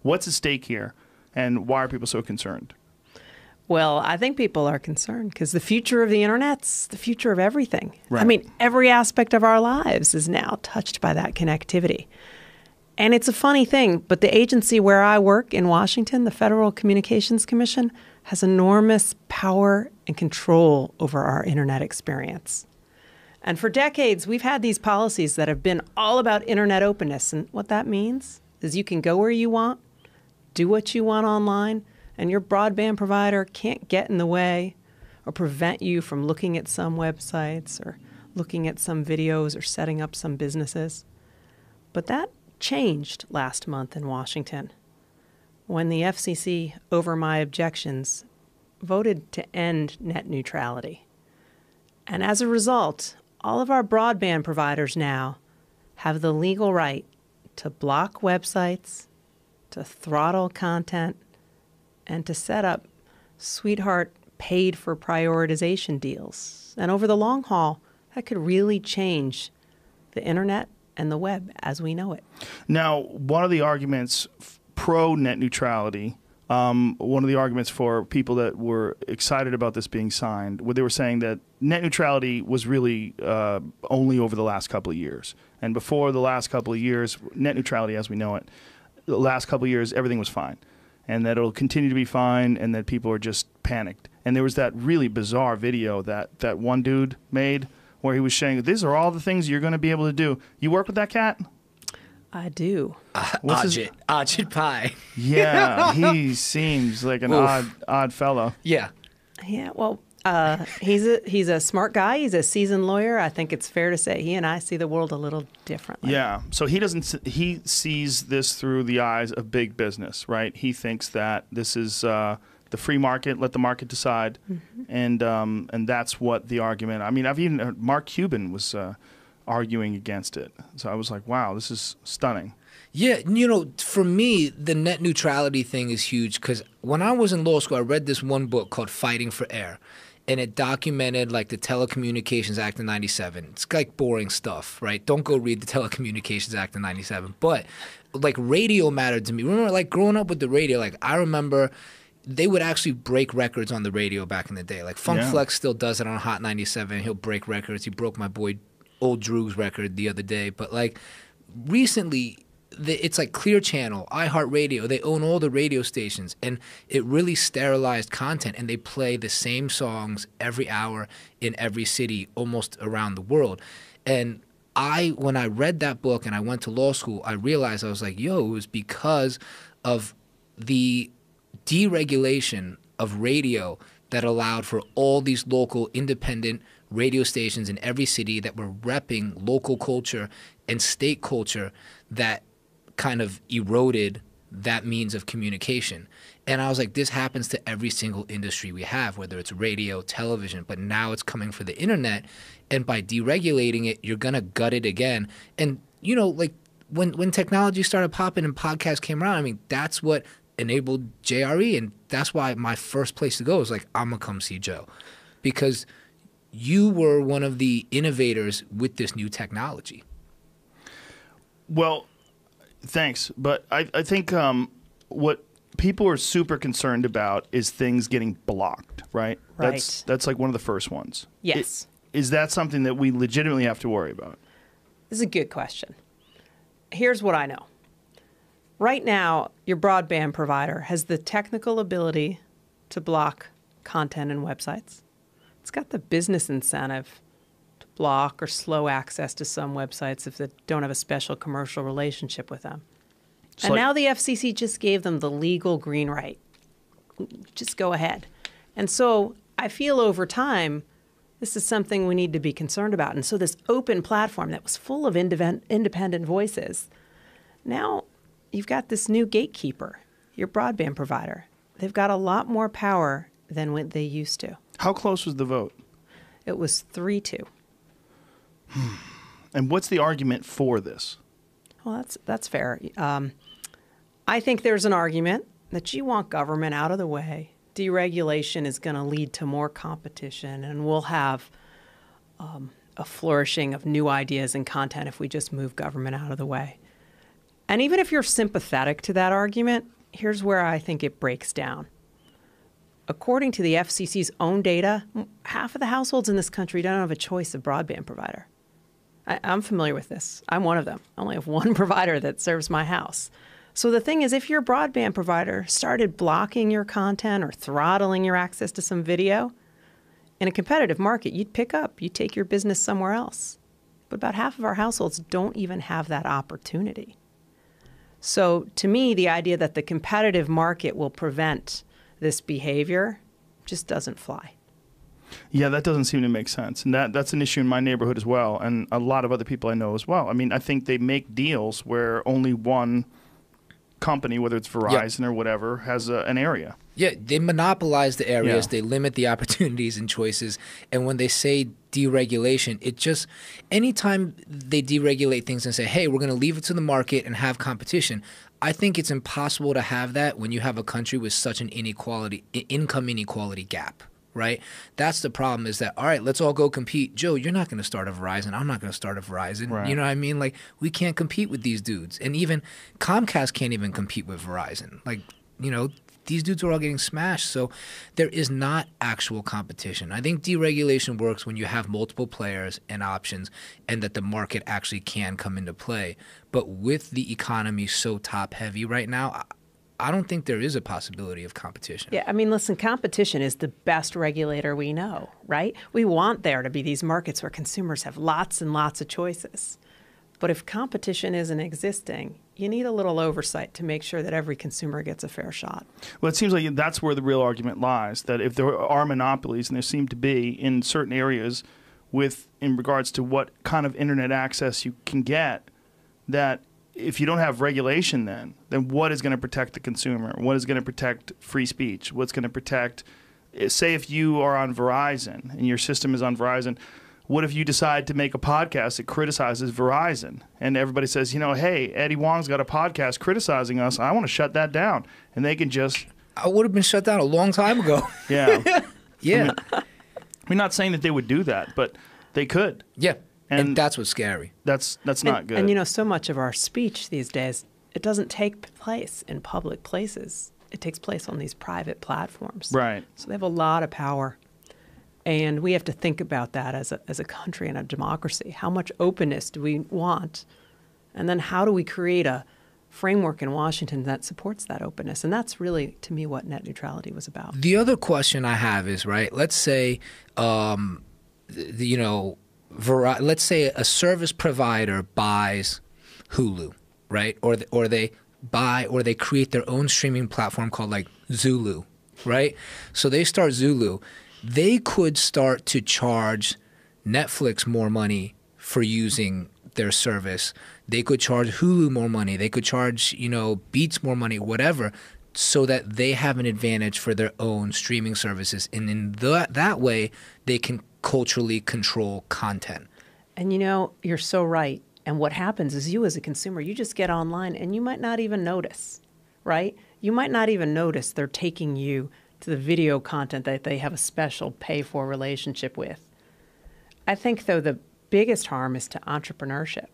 What's at stake here, and why are people so concerned? Well, I think people are concerned because the future of the Internet's the future of everything. Right. I mean, every aspect of our lives is now touched by that connectivity. And it's a funny thing, but the agency where I work in Washington, the Federal Communications Commission, has enormous power and control over our Internet experience. And for decades, we've had these policies that have been all about Internet openness. And what that means is you can go where you want, do what you want online, and your broadband provider can't get in the way or prevent you from looking at some websites or looking at some videos or setting up some businesses. But that changed last month in Washington when the FCC, over my objections, voted to end net neutrality. And as a result, all of our broadband providers now have the legal right to block websites, to throttle content, and to set up sweetheart paid-for prioritization deals. And over the long haul, that could really change the Internet and the web as we know it. Now, one of the arguments pro-net neutrality, one of the arguments for people that were excited about this being signed, where they were saying that net neutrality was really only over the last couple of years. And before the last couple of years, net neutrality as we know it, the last couple of years, everything was fine. And that it'll continue to be fine, and that people are just panicked. And there was that really bizarre video that one dude made where he was saying, these are all the things you're going to be able to do. You work with that cat? I do. Ajit Pai. Yeah, he seems like an odd fellow. Yeah. Yeah, well, he's a smart guy. He's a seasoned lawyer. I think it's fair to say he and I see the world a little differently. Yeah. So he sees this through the eyes of big business, right? He thinks that this is the free market, let the market decide, and that's what the argument. I mean, I've even heard Mark Cuban was arguing against it. So I was like, wow, this is stunning. Yeah, for me, the net neutrality thing is huge because when I was in law school, I read this one book called Fighting for Air. And it documented like the Telecommunications Act of 97. It's like boring stuff, right? Don't go read the Telecommunications Act of 97. But like radio mattered to me. Remember like growing up with the radio, like I remember they would actually break records on the radio back in the day. Like Funk Flex still does it on Hot 97. He'll break records. He broke my boy Old Drew's record the other day. But like recently, it's like Clear Channel, iHeartRadio. They own all the radio stations, and it really sterilized content. And they play the same songs every hour in every city, almost around the world. And when I read that book and I went to law school, I realized I was like, yo, it was because of the deregulation of radio that allowed for all these local independent radio stations in every city that were repping local culture and state culture that kind of eroded that means of communication. And I was like, this happens to every single industry we have, whether it's radio, television, but now it's coming for the internet. And by deregulating it, you're going to gut it again. And, like when technology started popping and podcasts came around, I mean, that's what enabled JRE. And that's why my first place to go is like, I'm going to come see Joe. Because you were one of the innovators with this new technology. Well, thanks. But I think what people are super concerned about is things getting blocked, right? Right. That's like one of the first ones. Yes. Is that something that we legitimately have to worry about? This is a good question. Here's what I know. Right now, your broadband provider has the technical ability to block content and websites. It's got the business incentive to block or slow access to some websites if they don't have a special commercial relationship with them. And now the FCC just gave them the legal green light. Just go ahead. And so I feel over time, this is something we need to be concerned about. And so this open platform that was full of independent voices, now you've got this new gatekeeper, your broadband provider. They've got a lot more power than what they used to. How close was the vote? It was 3-2. And what's the argument for this? Well, that's fair. I think there's an argument that you want government out of the way. Deregulation is going to lead to more competition, and we'll have a flourishing of new ideas and content if we just move government out of the way. And even if you're sympathetic to that argument, Here's where I think it breaks down. According to the FCC's own data, half of the households in this country don't have a choice of broadband provider. I'm familiar with this. I'm one of them. I only have one provider that serves my house. So the thing is, if your broadband provider started blocking your content or throttling your access to some video, in a competitive market, you'd pick up, you'd take your business somewhere else. But about half of our households don't even have that opportunity. So to me, the idea that the competitive market will prevent this behavior just doesn't fly. Yeah, that doesn't seem to make sense. And that's an issue in my neighborhood as well, and a lot of other people I know as well. I mean, I think they make deals where only one company, whether it's Verizon or whatever, has an area. Yeah, they monopolize the areas. Yeah. They limit the opportunities and choices. And when they say deregulation, it just anytime they deregulate things and say, hey, we're going to leave it to the market and have competition, I think it's impossible to have that when you have a country with such an income inequality gap, right? That's the problem, is that, all right, let's all go compete. Joe, you're not going to start a Verizon. I'm not going to start a Verizon. Right. You know what I mean? Like, we can't compete with these dudes. And even Comcast can't even compete with Verizon. Like, you know, these dudes are all getting smashed. So there is not actual competition. I think deregulation works when you have multiple players and options and that the market actually can come into play. But with the economy so top heavy right now, I don't think there is a possibility of competition. Yeah, I mean, listen, competition is the best regulator we know, right? We want there to be these markets where consumers have lots and lots of choices. But if competition isn't existing, you need a little oversight to make sure that every consumer gets a fair shot. Well, it seems like that's where the real argument lies, that if there are monopolies, and there seem to be in certain areas in regards to what kind of internet access you can get, that if you don't have regulation then what is going to protect the consumer? What is going to protect free speech? What's going to protect, say if you are on Verizon and your system is on Verizon, what if you decide to make a podcast that criticizes Verizon and everybody says, you know, hey, Eddie Wong's got a podcast criticizing us. I want to shut that down. And they can just... I would have been shut down a long time ago. Yeah. Yeah. We're not saying that they would do that, but they could. Yeah. And that's what's scary. That's not good. And, you know, so much of our speech these days, it doesn't take place in public places. It takes place on these private platforms. Right. So they have a lot of power. And we have to think about that as a country and a democracy. How much openness do we want? And then how do we create a framework in Washington that supports that openness? And that's really, to me, what net neutrality was about. The other question I have is, right, let's say, let's say a service provider buys Hulu, right? Or they create their own streaming platform called like Zulu, right? So they start Zulu. They could start to charge Netflix more money for using their service. They could charge Hulu more money. They could charge, Beats more money, whatever, so that they have an advantage for their own streaming services. And in that way, they can culturally control content. And you're so right. And what happens is you as a consumer, you just get online and you might not even notice, right? You might not even notice they're taking you to the video content that they have a special pay-for relationship with. I think, though, the biggest harm is to entrepreneurship.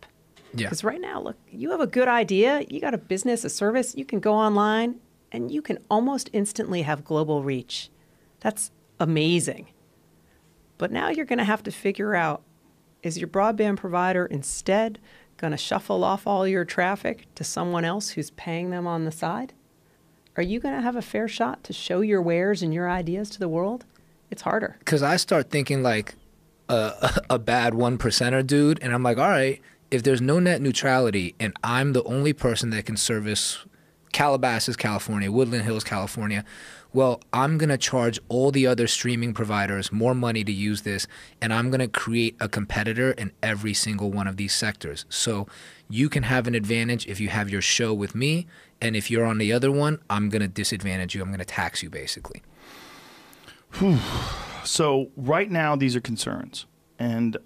Yeah. Because right now, look, you have a good idea, you got a business, a service, you can go online, and you can almost instantly have global reach. That's amazing. But now you're going to have to figure out, is your broadband provider instead going to shuffle off all your traffic to someone else who's paying them on the side? Are you going to have a fair shot to show your wares and your ideas to the world? It's harder. Because I start thinking like a bad 1%er dude, and I'm like, all right, if there's no net neutrality and I'm the only person that can service Calabasas, California, Woodland Hills, California, well, I'm going to charge all the other streaming providers more money to use this, and I'm going to create a competitor in every single one of these sectors. So you can have an advantage if you have your show with me, and if you're on the other one, I'm going to disadvantage you. I'm going to tax you, basically. So right now, these are concerns, and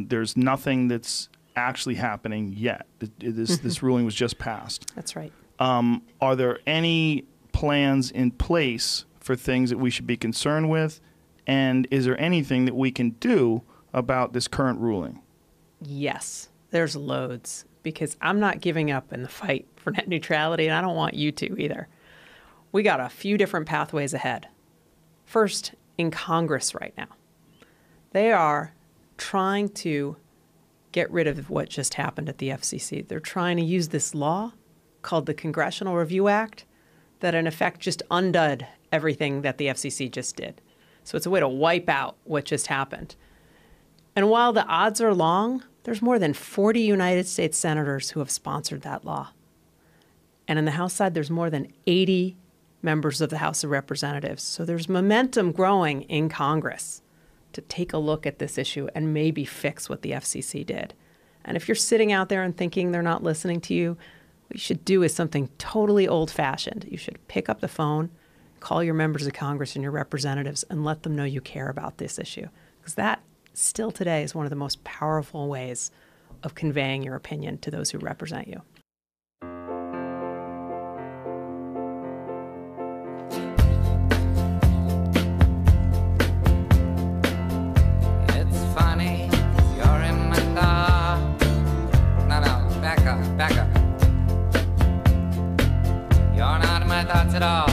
there's nothing that's actually happening yet. This ruling was just passed. That's right. Are there any plans in place for things that we should be concerned with? And is there anything that we can do about this current ruling? Yes, there's loads, because I'm not giving up in the fight for net neutrality, and I don't want you to either. we got a few different pathways ahead. First, in Congress right now, they are trying to get rid of what just happened at the FCC. They're trying to use this law called the Congressional Review Act that in effect just undid everything that the FCC just did. So it's a way to wipe out what just happened. And while the odds are long, there's more than 40 United States senators who have sponsored that law. And on the House side, there's more than 80 members of the House of Representatives. So there's momentum growing in Congress to take a look at this issue and maybe fix what the FCC did. And if you're sitting out there and thinking they're not listening to you, what you should do is something totally old-fashioned. You should pick up the phone, call your members of Congress and your representatives, and let them know you care about this issue. Because that still today is one of the most powerful ways of conveying your opinion to those who represent you. It's funny, you're in my thought. No, back up. You're not in my thoughts at all.